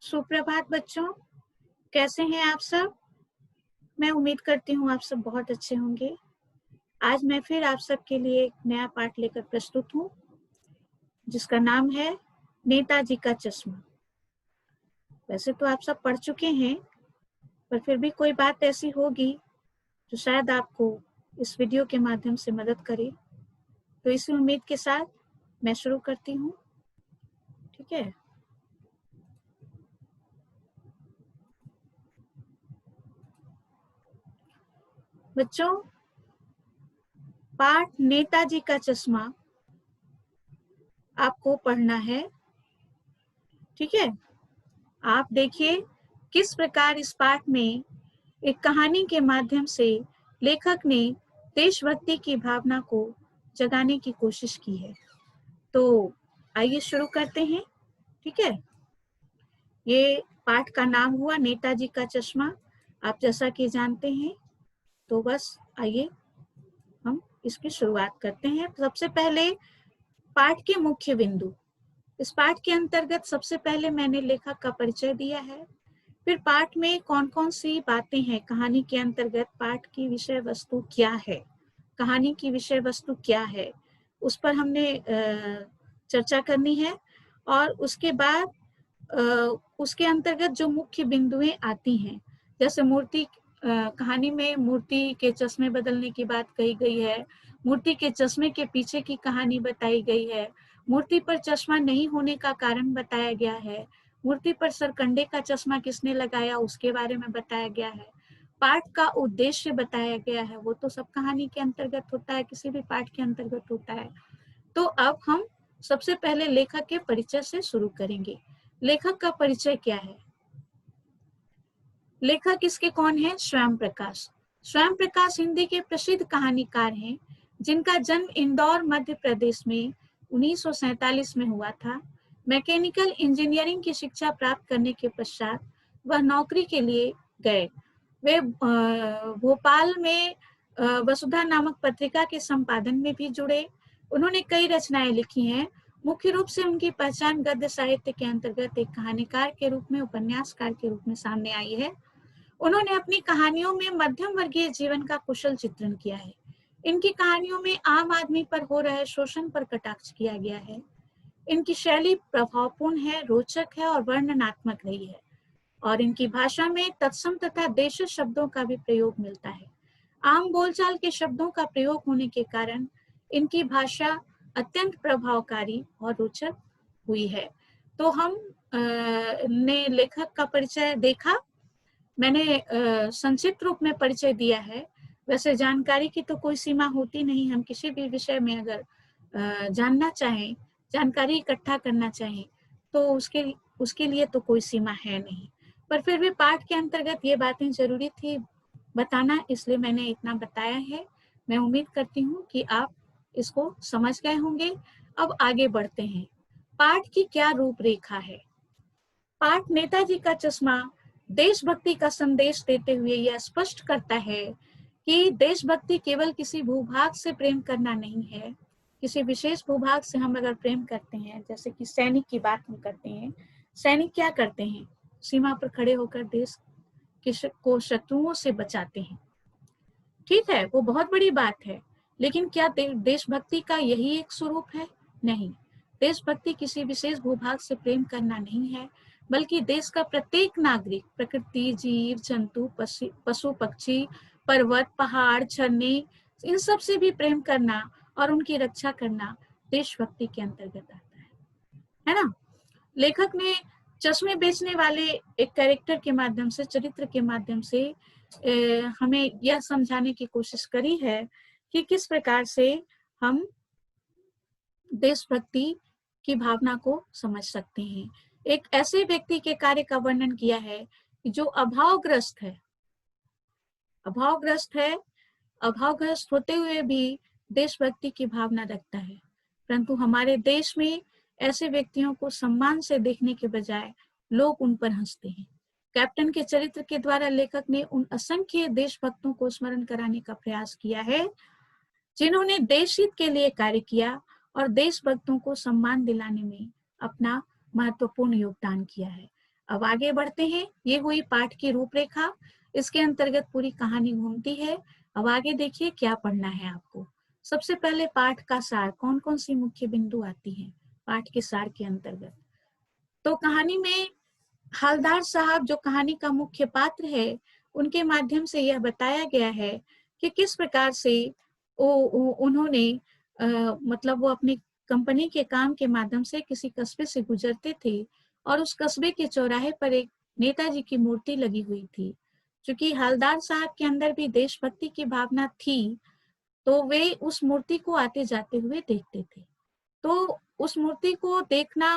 सुप्रभात बच्चों, कैसे हैं आप सब। मैं उम्मीद करती हूँ आप सब बहुत अच्छे होंगे। आज मैं फिर आप सबके लिए एक नया पाठ लेकर प्रस्तुत हूँ जिसका नाम है नेताजी का चश्मा। वैसे तो आप सब पढ़ चुके हैं, पर फिर भी कोई बात ऐसी होगी जो शायद आपको इस वीडियो के माध्यम से मदद करे। तो इसी उम्मीद के साथ मैं शुरू करती हूँ। ठीक है। बच्चों, पाठ नेताजी का चश्मा आपको पढ़ना है। ठीक है। आप देखिए किस प्रकार इस पाठ में एक कहानी के माध्यम से लेखक ने देशभक्ति की भावना को जगाने की कोशिश की है। तो आइए शुरू करते हैं। ठीक है। ये पाठ का नाम हुआ नेताजी का चश्मा। आप जैसा कि जानते हैं, तो बस आइए हम इसकी शुरुआत करते हैं। सबसे पहले पाठ के मुख्य बिंदु। इस पाठ के अंतर्गत सबसे पहले मैंने लेखक का परिचय दिया है। फिर पाठ में कौन कौन सी बातें हैं, कहानी के अंतर्गत पाठ की विषय वस्तु क्या है, कहानी की विषय वस्तु क्या है, उस पर हमने चर्चा करनी है। और उसके बाद उसके अंतर्गत जो मुख्य बिंदुएं आती हैं, जैसे मूर्ति, कहानी में मूर्ति के चश्मे बदलने की बात कही गई है, मूर्ति के चश्मे के पीछे की कहानी बताई गई है, मूर्ति पर चश्मा नहीं होने का कारण बताया गया है, मूर्ति पर सरकंडे का चश्मा किसने लगाया उसके बारे में बताया गया है, पाठ का उद्देश्य बताया गया है। वो तो सब कहानी के अंतर्गत होता है, किसी भी पाठ के अंतर्गत होता है। तो अब हम सबसे पहले लेखक के परिचय से शुरू करेंगे। लेखक का परिचय क्या है? लेखक इसके कौन है? स्वयं प्रकाश। स्वयं प्रकाश हिंदी के प्रसिद्ध कहानीकार हैं, जिनका जन्म इंदौर मध्य प्रदेश में 1947 में हुआ था। मैकेनिकल इंजीनियरिंग की शिक्षा प्राप्त करने के पश्चात वह नौकरी के लिए गए। वे भोपाल में वसुधा नामक पत्रिका के संपादन में भी जुड़े। उन्होंने कई रचनाएं लिखी हैं। मुख्य रूप से उनकी पहचान गद्य साहित्य के अंतर्गत एक कहानीकार के रूप में, उपन्यासकार के रूप में सामने आई है। उन्होंने अपनी कहानियों में मध्यम वर्गीय जीवन का कुशल चित्रण किया है। इनकी कहानियों में आम आदमी पर हो रहे शोषण पर कटाक्ष किया गया है। इनकी शैली प्रभावपूर्ण है, रोचक है और वर्णनात्मक रही है, और इनकी भाषा में तत्सम तथा देश शब्दों का भी प्रयोग मिलता है। आम बोलचाल के शब्दों का प्रयोग होने के कारण इनकी भाषा अत्यंत प्रभावकारी और रोचक हुई है। तो हम ने लेखक का परिचय देखा। मैंने संक्षिप्त रूप में परिचय दिया है। वैसे जानकारी की तो कोई सीमा होती नहीं। हम किसी भी विषय में अगर जानना चाहें, जानकारी इकट्ठा करना चाहें, तो उसके लिए तो कोई सीमा है नहीं। पर फिर भी पाठ के अंतर्गत ये बातें जरूरी थी बताना, इसलिए मैंने इतना बताया है। मैं उम्मीद करती हूँ कि आप इसको समझ गए होंगे। अब आगे बढ़ते हैं। पाठ की क्या रूपरेखा है? पाठ नेताजी का चश्मा देशभक्ति का संदेश देते हुए यह स्पष्ट करता है कि देशभक्ति केवल किसी भूभाग से प्रेम करना नहीं है। किसी विशेष भूभाग से हम अगर प्रेम करते हैं, जैसे कि सैनिक की बात हम करते हैं, सैनिक क्या करते हैं? सीमा पर खड़े होकर देश को शत्रुओं से बचाते हैं। ठीक है, वो बहुत बड़ी बात है। लेकिन क्या देशभक्ति का यही एक स्वरूप है? नहीं। देशभक्ति किसी विशेष भूभाग से प्रेम करना नहीं है, बल्कि देश का प्रत्येक नागरिक, प्रकृति, जीव जंतु, पशु पक्षी, पर्वत, पहाड़, झरने, इन सब से भी प्रेम करना और उनकी रक्षा करना देशभक्ति के अंतर्गत आता है ना। लेखक ने चश्मे बेचने वाले एक कैरेक्टर के माध्यम से, चरित्र के माध्यम से हमें यह समझाने की कोशिश करी है कि किस प्रकार से हम देशभक्ति की भावना को समझ सकते हैं। एक ऐसे व्यक्ति के कार्य का वर्णन किया है जो अभावग्रस्त है, अभावग्रस्त होते हुए भी देशभक्ति की भावना रखता है। परंतु हमारे देश में ऐसे व्यक्तियों को सम्मान से देखने के बजाय लोग उन पर हंसते हैं। कैप्टन के चरित्र के द्वारा लेखक ने उन असंख्य देशभक्तों को स्मरण कराने का प्रयास किया है जिन्होंने देश हित के लिए कार्य किया और देशभक्तों को सम्मान दिलाने में अपना महत्वपूर्ण योगदान किया है। अब आगे बढ़ते हैं। ये हुई पाठ की रूपरेखा, इसके अंतर्गत पूरी कहानी घूमती है। अब आगे देखिए क्या पढ़ना है आपको। सबसे पहले पाठ का सार, कौन कौन सी मुख्य बिंदु आती हैं पाठ के सार के अंतर्गत। तो कहानी में हवलदार साहब जो कहानी का मुख्य पात्र है, उनके माध्यम से यह बताया गया है कि किस प्रकार से उन्होंने मतलब वो अपनी कंपनी के काम के माध्यम से किसी कस्बे से गुजरते थे और उस कस्बे के चौराहे पर एक नेताजी की मूर्ति लगी हुई थी। क्योंकि हवलदार साहब के अंदर भी देशभक्ति की भावना थी, तो वे उस मूर्ति को आते जाते हुए देखते थे। तो उस मूर्ति को देखना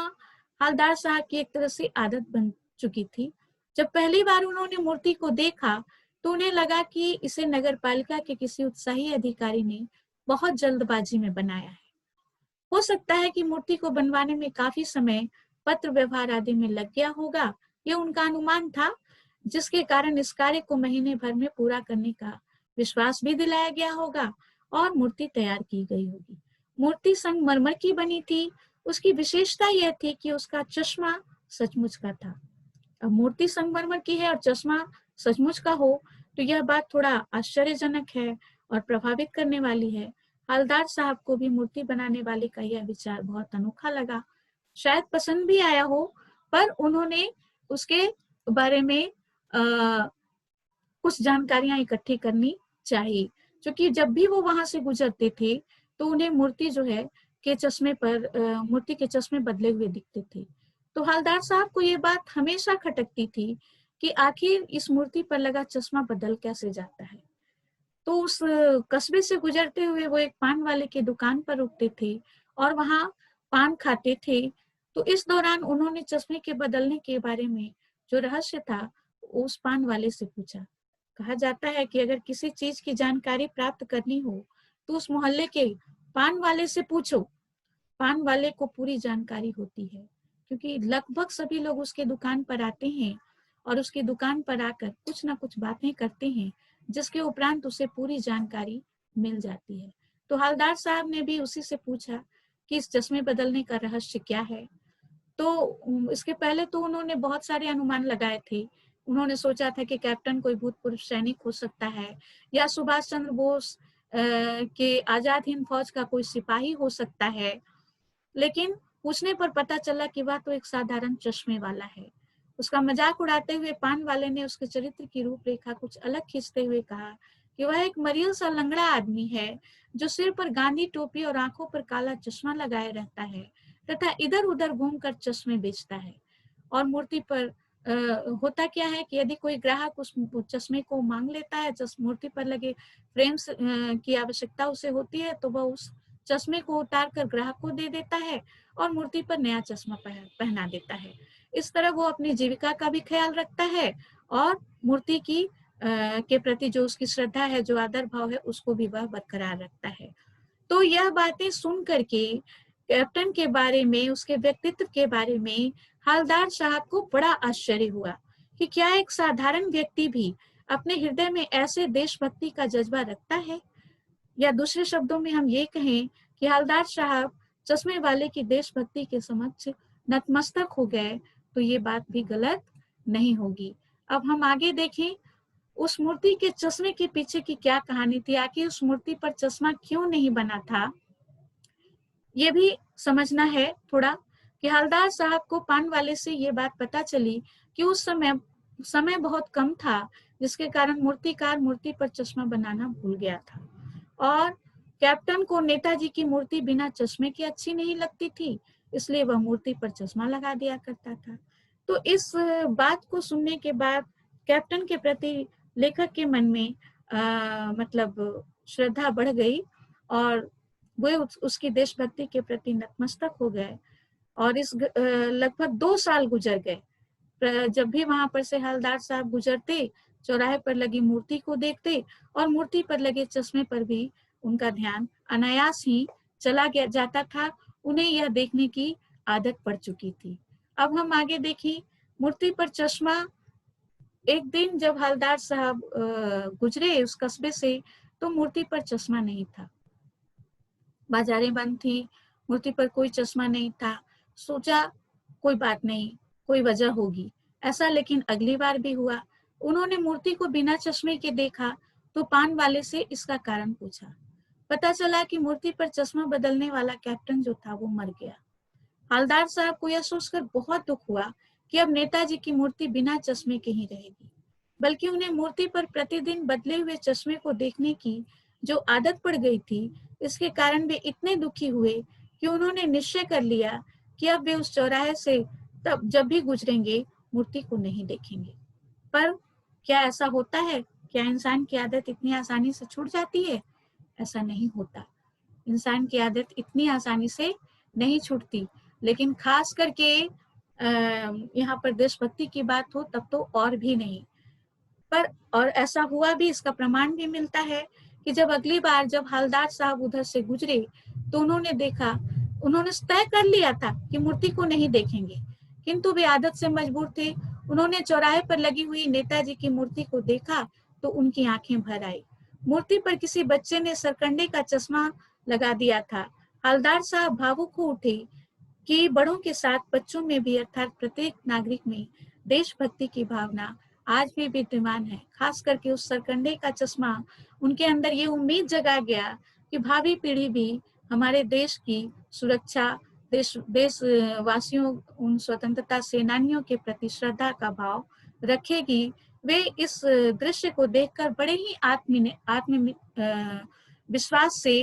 हवलदार साहब की एक तरह से आदत बन चुकी थी। जब पहली बार उन्होंने मूर्ति को देखा तो उन्हें लगा कि इसे नगर पालिका के किसी उत्साही अधिकारी ने बहुत जल्दबाजी में बनाया है। हो सकता है कि मूर्ति को बनवाने में काफी समय पत्र व्यवहार आदि में लग गया होगा, यह उनका अनुमान था, जिसके कारण इस कार्य को महीने भर में पूरा करने का विश्वास भी दिलाया गया होगा और मूर्ति तैयार की गई होगी। मूर्ति संगमरमर की बनी थी। उसकी विशेषता यह थी कि उसका चश्मा सचमुच का था। अब मूर्ति संगमरमर की है और चश्मा सचमुच का हो तो यह बात थोड़ा आश्चर्यजनक है और प्रभावित करने वाली है। हवलदार साहब को भी मूर्ति बनाने वाले का यह विचार बहुत अनोखा लगा, शायद पसंद भी आया हो, पर उन्होंने उसके बारे में कुछ जानकारियां इकट्ठी करनी चाहिए, क्योंकि जब भी वो वहां से गुजरते थे तो उन्हें मूर्ति जो है के चश्मे पर मूर्ति के चश्मे बदले हुए दिखते थे। तो हवलदार साहब को ये बात हमेशा खटकती थी कि आखिर इस मूर्ति पर लगा चश्मा बदल कैसे जाता है। तो उस कस्बे से गुजरते हुए वो एक पान वाले की दुकान पर रुकते थे और वहां पान खाते थे। तो इस दौरान उन्होंने चश्मे के बदलने के बारे में जो रहस्य था उस पान वाले से पूछा। कहा जाता है कि अगर किसी चीज की जानकारी प्राप्त करनी हो तो उस मोहल्ले के पान वाले से पूछो, पान वाले को पूरी जानकारी होती है, क्योंकि लगभग सभी लोग उसके दुकान पर आते हैं और उसकी दुकान पर आकर कुछ ना कुछ बातें करते हैं, जिसके उपरांत उसे पूरी जानकारी मिल जाती है। तो हवलदार साहब ने भी उसी से पूछा कि इस चश्मे बदलने का रहस्य क्या है। तो इसके पहले तो उन्होंने बहुत सारे अनुमान लगाए थे। उन्होंने सोचा था कि कैप्टन कोई भूतपूर्व सैनिक हो सकता है या सुभाष चंद्र बोस के आजाद हिंद फौज का कोई सिपाही हो सकता है, लेकिन पूछने पर पता चला कि वह तो एक साधारण चश्मे वाला है। उसका मजाक उड़ाते हुए पान वाले ने उसके चरित्र की रूपरेखा कुछ अलग खींचते हुए कहा कि वह एक मरियल सा लंगड़ा आदमी है जो सिर पर गांधी टोपी और आंखों पर काला चश्मा लगाए रहता है तथा इधर उधर घूमकर चश्मे बेचता है। और मूर्ति पर होता क्या है कि यदि कोई ग्राहक उस चश्मे को मांग लेता है, मूर्ति पर लगे फ्रेम्स की आवश्यकता उसे होती है, तो वह उस चश्मे को उतार कर ग्राहक को दे देता है और मूर्ति पर नया चश्मा पहना देता है। इस तरह वो अपनी जीविका का भी ख्याल रखता है और मूर्ति की के प्रति जो उसकी श्रद्धा है, जो आदर भाव है, उसको भी वह बरकरार रखता है। तो यह बातें सुन करके कैप्टन के बारे में, उसके व्यक्तित्व के बारे में हवलदार साहब को बड़ा आश्चर्य हुआ कि क्या एक साधारण व्यक्ति भी अपने हृदय में ऐसे देशभक्ति का जज्बा रखता है। या दूसरे शब्दों में हम ये कहें कि हवलदार साहब चश्मे वाले की देशभक्ति के समक्ष नतमस्तक हो गए, तो ये बात भी गलत नहीं होगी। अब हम आगे देखें उस मूर्ति के चश्मे के पीछे की क्या कहानी थी, आखिर उस मूर्ति पर चश्मा क्यों नहीं बना था, ये भी समझना है थोड़ा। कि हवलदार साहब को पान वाले से ये बात पता चली कि उस समय बहुत कम था, जिसके कारण मूर्तिकार मूर्ति पर चश्मा बनाना भूल गया था और कैप्टन को नेताजी की मूर्ति बिना चश्मे के अच्छी नहीं लगती थी, इसलिए वह मूर्ति पर चश्मा लगा दिया करता था। तो इस बात को सुनने के बाद कैप्टन के प्रति लेखक के मन में मतलब श्रद्धा बढ़ गई और वे उसकी देशभक्ति के प्रति नतमस्तक हो गए। और इस लगभग 2 साल गुजर गए। जब भी वहां पर से हवलदार साहब गुजरते, चौराहे पर लगी मूर्ति को देखते और मूर्ति पर लगे चश्मे पर भी उनका ध्यान अनायास ही चला गया जाता था। उन्हें यह देखने की आदत पड़ चुकी थी। अब हम आगे देखें मूर्ति पर चश्मा। एक दिन जब हवलदार साहब गुजरे उस कस्बे से, तो मूर्ति पर चश्मा नहीं था, बाजारें बंद थी, मूर्ति पर कोई चश्मा नहीं था। सोचा कोई बात नहीं, कोई वजह होगी। ऐसा लेकिन अगली बार भी हुआ। उन्होंने मूर्ति को बिना चश्मे के देखा तो पान वाले से इसका कारण पूछा। पता चला कि मूर्ति पर चश्मा बदलने वाला कैप्टन जो था वो मर गया। हवलदार साहब को यह सोचकर बहुत दुख हुआ कि अब नेताजी की मूर्ति बिना चश्मे के ही रहेगी, बल्कि उन्हें मूर्ति पर प्रतिदिन बदले हुए चश्मे को देखने की जो आदत पड़ गई थी, इसके कारण वे इतने दुखी हुए कि उन्होंने निश्चय कर लिया कि अब वे उस चौराहे से तब जब भी गुजरेंगे मूर्ति को नहीं देखेंगे। पर क्या ऐसा होता है? क्या इंसान की आदत इतनी आसानी से छूट जाती है? ऐसा नहीं होता। इंसान की आदत इतनी आसानी से नहीं छूटती, लेकिन खास करके यहाँ पर देशभक्ति की बात हो तब तो और भी नहीं। पर और ऐसा हुआ भी, इसका प्रमाण भी मिलता है कि जब अगली बार जब हवलदार साहब उधर से गुजरे तो उन्होंने देखा, उन्होंने तय कर लिया था कि मूर्ति को नहीं देखेंगे, किंतु वे आदत से मजबूर थे। उन्होंने चौराहे पर लगी हुई नेताजी की मूर्ति को देखा तो उनकी आंखें भर आई। मूर्ति पर किसी बच्चे ने सरकंडे का चश्मा लगा दिया था। हवलदार साहब भावुक हो उठे कि बड़ों के साथ बच्चों में भी अर्थात प्रत्येक नागरिक में देशभक्ति की भावना आज भी विद्यमान है। खास करके उस सरकंडे का चश्मा उनके अंदर ये उम्मीद जगा गया कि भावी पीढ़ी भी हमारे देश की सुरक्षा, देशवासियों, उन स्वतंत्रता सेनानियों के प्रति श्रद्धा का भाव रखेगी। वे इस दृश्य को देखकर बड़े ही आत्म विश्वास से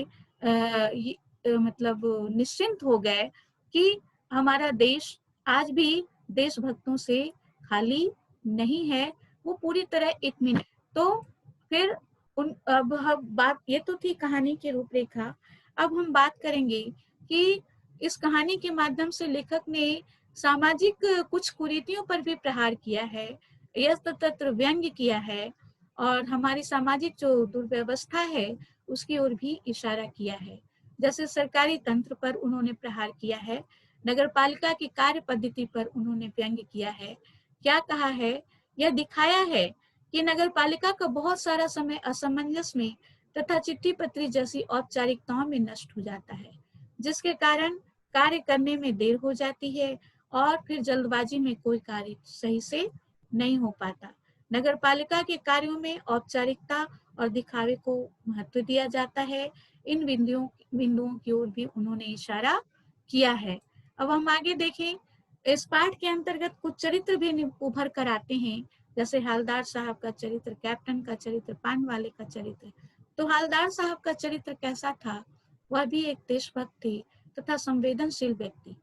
मतलब निश्चिंत हो गए कि हमारा देश आज भी देशभक्तों से खाली नहीं है, वो पूरी तरह इत्मीनान। तो फिर अब हम बात, ये तो थी कहानी की रूपरेखा। अब हम बात करेंगे कि इस कहानी के माध्यम से लेखक ने सामाजिक कुछ कुरीतियों पर भी प्रहार किया है, यत्र व्यंग्य किया है और हमारी सामाजिक जो दुर्व्यवस्था है उसकी ओर भी इशारा किया है। जैसे सरकारी तंत्र पर उन्होंने प्रहार किया है, नगरपालिका की कार्य पद्धति पर उन्होंने व्यंग्य किया है। क्या कहा है? यह दिखाया है कि नगरपालिका का बहुत सारा समय असमंजस में तथा चिट्ठी पत्री जैसी औपचारिकताओं में नष्ट हो जाता है, जिसके कारण कार्य करने में देर हो जाती है और फिर जल्दबाजी में कोई कार्य सही से नहीं हो पाता। नगरपालिका के कार्यों में औपचारिकता और दिखावे को महत्व दिया जाता है। इन बिंदुओं की ओर भी उन्होंने इशारा किया है। अब हम आगे देखें, इस पाठ के अंतर्गत कुछ चरित्र भी उभर कर आते हैं, जैसे हवलदार साहब का चरित्र, कैप्टन का चरित्र, पान वाले का चरित्र। तो हवलदार साहब का चरित्र कैसा था? वह भी एक देशभक्त थे तथा संवेदनशील व्यक्ति।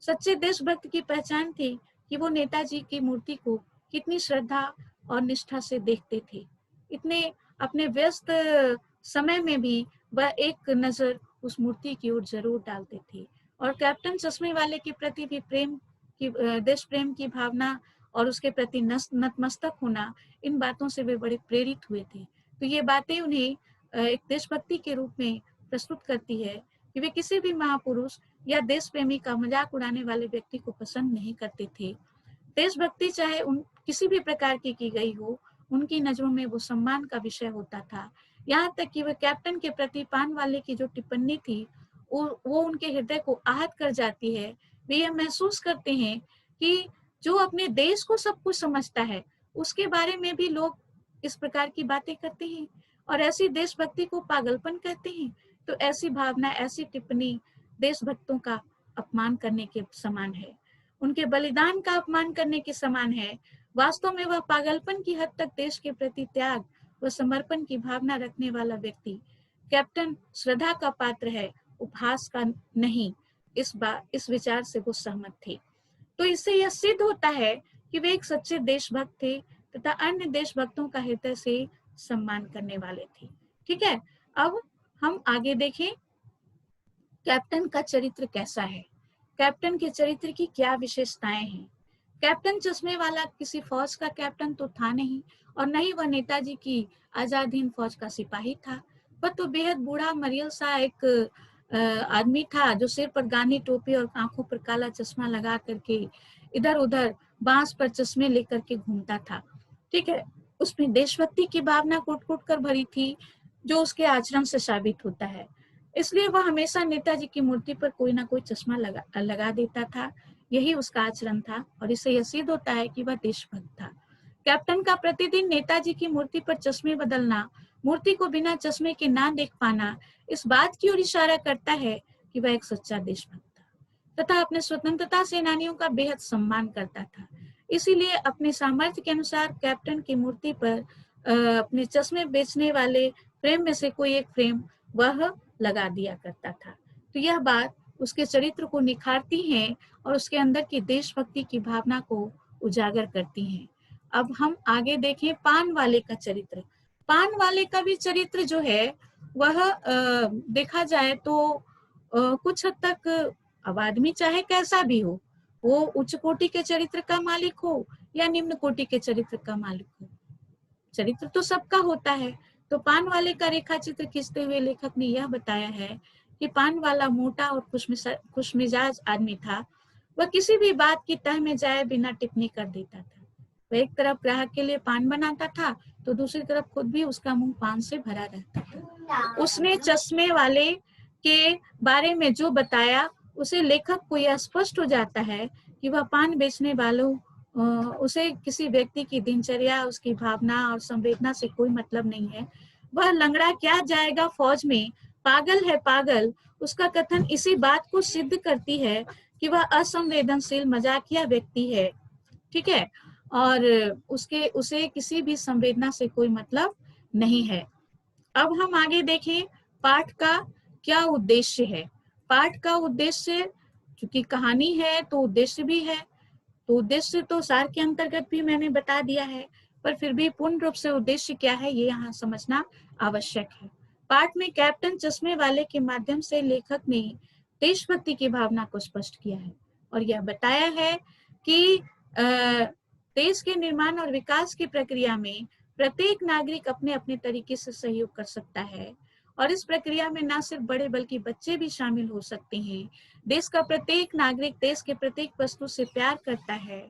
सच्चे देशभक्त की पहचान थी कि वो नेताजी की मूर्ति को कितनी श्रद्धा और निष्ठा से देखते थे। इतने अपने व्यस्त समय में भी वह एक नजर उस मूर्ति की ओर जरूर डालते थे। और कैप्टन चश्मे वाले के प्रति भी प्रेम की, देश प्रेम की भावना और उसके प्रति नतमस्तक होना, इन बातों से वे बड़े प्रेरित हुए थे। तो ये बातें उन्हें एक देशभक्ति के रूप में प्रस्तुत करती है कि वे किसी भी महापुरुष या देश प्रेमी का मजाक उड़ाने वाले व्यक्ति को पसंद नहीं करते थे। देशभक्ति चाहे उन किसी भी प्रकार की गई हो, उनकी नजरों में वो सम्मान का विषय होता था। यहाँ तक कि वह कैप्टन के प्रति पान वाले की जो टिप्पणी थी वो उनके हृदय को आहत कर जाती है। वे यह महसूस करते हैं कि जो अपने देश को सब कुछ समझता है उसके बारे में भी लोग इस प्रकार की बातें करते हैं और ऐसी देशभक्ति को पागलपन कहते हैं। तो ऐसी भावना, ऐसी टिप्पणी देशभक्तों का अपमान करने के समान है, उनके बलिदान का अपमान करने के समान है। वास्तव में वह पागलपन की हद तक देश के प्रति त्याग व समर्पण की भावना रखने वाला व्यक्ति कैप्टन श्रद्धा का पात्र है, उपहास का नहीं। इस विचार से वो सहमत थे। तो इससे यह सिद्ध होता है कि वे एक सच्चे देशभक्त थे तथा अन्य देशभक्तों का हृदय से सम्मान करने वाले थे। ठीक है, अब हम आगे देखें कैप्टन का चरित्र कैसा है, कैप्टन के चरित्र की क्या विशेषताएं हैं। कैप्टन चश्मे वाला किसी फौज का कैप्टन तो था नहीं और न ही वह नेताजी की आजाद हिंद फौज का सिपाही था। वह तो बेहद बूढ़ा मरियल सा एक आदमी था जो सिर पर गांधी टोपी और आंखों पर काला चश्मा लगा करके इधर उधर बांस पर चश्मे लेकर के घूमता था। ठीक है, उसमें देशभक्ति की भावना कुट कुट कर भरी थी जो उसके आचरण से साबित होता है। इसलिए वह हमेशा नेताजी की मूर्ति पर कोई ना कोई चश्मा लगा देता था। यही उसका आचरण था और इससे यह सिद्ध होता है कि वह देशभक्त था। कैप्टन का प्रतिदिन नेताजी की मूर्ति पर चश्मे बदलना, मूर्ति को बिना चश्मे के ना देख पाना, इस बात की ओर इशारा करता है कि वह एक सच्चा देशभक्त था तथा अपने स्वतंत्रता सेनानियों का बेहद सम्मान करता था। इसीलिए अपने सामर्थ्य के अनुसार कैप्टन की मूर्ति पर अपने चश्मे बेचने वाले फ्रेम में से कोई एक फ्रेम वह लगा दिया करता था। तो यह बात उसके चरित्र को निखारती है और उसके अंदर की देशभक्ति की भावना को उजागर करती हैं। अब हम आगे देखें पान वाले का चरित्र। पान वाले का भी चरित्र जो है वह देखा जाए तो कुछ हद तक, अब आदमी चाहे कैसा भी हो, वो उच्च कोटि के चरित्र का मालिक हो या निम्न कोटि के चरित्र का मालिक हो, चरित्र तो सबका होता है। तो पान वाले का रेखा चित्र खींचते हुए लेखक ने यह बताया है कि पान वाला मोटा और खुशमिजाज आदमी था। वह किसी भी बात की तह में जाए बिना टिप्पणी कर देता था। वह एक तरफ ग्राहक के लिए पान बनाता था तो दूसरी तरफ खुद भी उसका मुंह पान से भरा रहता था। उसने चश्मे वाले के बारे में जो बताया उसे लेखक को यह स्पष्ट हो जाता है कि वह पान बेचने वालों उसे किसी व्यक्ति की दिनचर्या, उसकी भावना और संवेदना से कोई मतलब नहीं है। वह लंगड़ा क्या जाएगा फौज में, पागल है पागल, उसका कथन इसी बात को सिद्ध करती है कि वह असंवेदनशील मजाकिया व्यक्ति है। ठीक है, और उसे किसी भी संवेदना से कोई मतलब नहीं है। अब हम आगे देखें पाठ का क्या उद्देश्य है। पाठ का उद्देश्य, चूंकि कहानी है तो उद्देश्य भी है, तो उद्देश्य तो सार के अंतर्गत भी मैंने बता दिया है, पर फिर भी पूर्ण रूप से उद्देश्य क्या है ये यहाँ समझना आवश्यक है। पाठ में कैप्टन चश्मे वाले के माध्यम से लेखक ने देशभक्ति की भावना को स्पष्ट किया है और यह बताया है कि देश के निर्माण और विकास की प्रक्रिया में प्रत्येक नागरिक अपने अपने तरीके से सहयोग कर सकता है और इस प्रक्रिया में न सिर्फ बड़े बल्कि बच्चे भी शामिल हो सकते हैं। देश का प्रत्येक नागरिक देश के प्रत्येक वस्तु से प्यार करता है।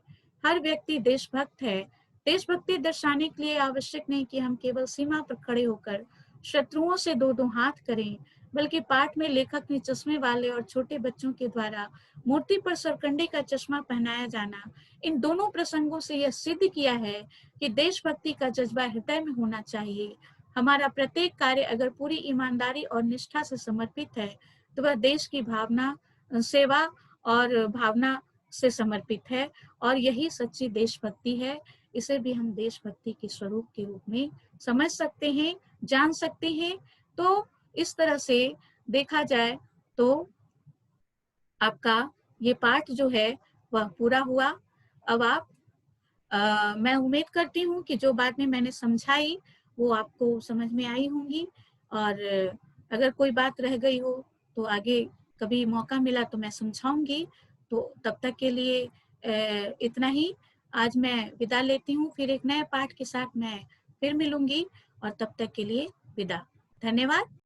हर व्यक्ति देशभक्त है। देशभक्ति दर्शाने के लिए आवश्यक नहीं कि हम केवल सीमा पर खड़े होकर शत्रुओं से दो दो हाथ करें, बल्कि पाठ में लेखक ने चश्मे वाले और छोटे बच्चों के द्वारा मूर्ति पर सरकंडे का चश्मा पहनाया जाना, इन दोनों प्रसंगों से यह सिद्ध किया है कि देशभक्ति का जज्बा हृदय में होना चाहिए। हमारा प्रत्येक कार्य अगर पूरी ईमानदारी और निष्ठा से समर्पित है तो वह देश की भावना, सेवा और भावना से समर्पित है और यही सच्ची देशभक्ति है। इसे भी हम देशभक्ति के स्वरूप के रूप में समझ सकते हैं, जान सकते हैं। तो इस तरह से देखा जाए तो आपका ये पाठ जो है वह पूरा हुआ। अब आप मैं उम्मीद करती हूँ कि जो बात में मैंने समझाई वो आपको समझ में आई होंगी और अगर कोई बात रह गई हो तो आगे कभी मौका मिला तो मैं समझाऊंगी। तो तब तक के लिए इतना ही। आज मैं विदा लेती हूँ, फिर एक नए पाठ के साथ मैं फिर मिलूंगी और तब तक के लिए विदा। धन्यवाद।